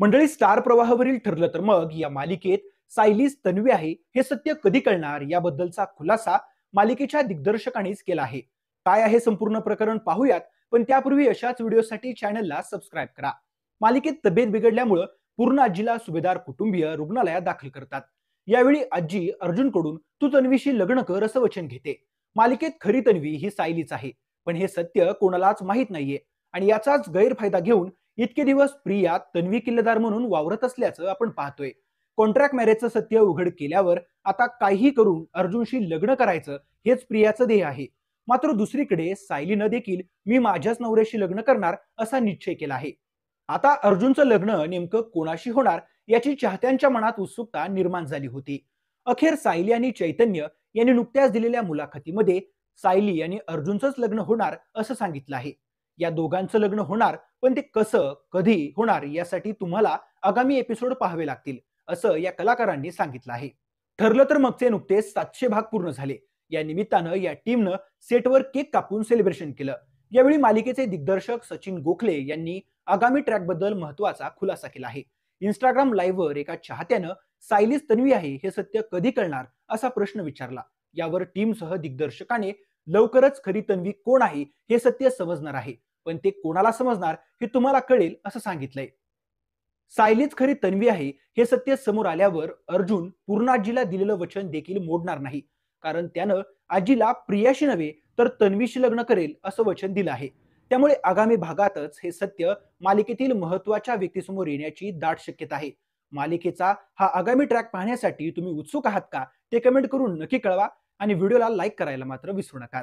मंडळी, स्टार प्रवाहावरील ठरलं तर मग या मालिकेत सायलीच तन्वी आहे हे सत्य कधी कळणार याबद्दलचा खुलासा मालिकेच्या दिग्दर्शकांनीच केला आहे. काय आहे संपूर्ण प्रकरण पाहूयात, पण त्यापूर्वी अशाच व्हिडिओसाठी चॅनलला सबस्क्राईब करा. मालिकेत तब्येत बिघडल्यामुळं पूर्ण आजीला सुभेदार कुटुंबीय रुग्णालयात दाखल करतात. यावेळी आजी अर्जुनकडून तू तन्वीशी लग्न कर असं वचन घेते. मालिकेत खरी तन्वी ही सायलीच आहे, पण हे सत्य कोणालाच माहीत नाहीये. आणि याचाच गैरफायदा घेऊन इतके दिवस प्रिया तन्वी किल्लेदार म्हणून वावरत असल्याचं आपण पाहतोय. कॉन्ट्रॅक्ट मॅरेजचं सत्य उघड केल्यावर आता काहीही करून अर्जुनशी लग्न करायचं हेच प्रियाचं ध्येय आहे. मात्र दुसरीकडे सायलीनं देखील मी माझ्याच नवऱ्याशी लग्न करणार असा निश्चय केला आहे. आता अर्जुनचं लग्न नेमकं कोणाशी होणार याची चाहत्यांच्या मनात उत्सुकता निर्माण झाली होती. अखेर सायली आणि चैतन्य यांनी नुकत्याच दिलेल्या मुलाखतीमध्ये सायली आणि अर्जुनचंच लग्न होणार असं सांगितलं आहे. या दोघांचं लग्न होणार, पण ते कसं कधी होणार यासाठी तुम्हाला आगामी एपिसोड पाहावे लागतील असं या कलाकारांनी सांगितलं आहे. ठरलं तर मगचे नुकतेच 700 भाग पूर्ण झाले. या निमित्तानं या टीमनं सेटवर केक कापून सेलिब्रेशन केलं. यावेळी मालिकेचे दिग्दर्शक सचिन गोखले यांनी आगामी ट्रॅक बद्दल महत्वाचा खुलासा केला आहे. इंस्टाग्राम लाईव्हवर एका चाहत्यानं सायलीच तन्वी आहे हे सत्य कधी कळणार असा प्रश्न विचारला. यावर टीमसह दिग्दर्शकाने लवकरच खरी तन्वी कोण आहे हे सत्य समजणार आहे, पण ते कोणाला समजणार हे तुम्हाला कळेल असं सांगितलंय. सायलीच खरी तन्वी आहे हे सत्य समोर आल्यावर अर्जुन पूर्ण आजीला दिलेलं वचन देखील मोडणार नाही, कारण त्यानं आजीला प्रियाशी नव्हे तर तन्वीशी लग्न करेल असं वचन दिलं आहे. त्यामुळे आगामी भागातच हे सत्य मालिकेतील महत्वाच्या व्यक्तीसमोर येण्याची दाट शक्यता आहे. मालिकेचा हा आगामी ट्रॅक पाहण्यासाठी तुम्ही उत्सुक आहात का ते कमेंट करून नक्की कळवा आणि व्हिडिओला लाईक करायला मात्र विसरू नका.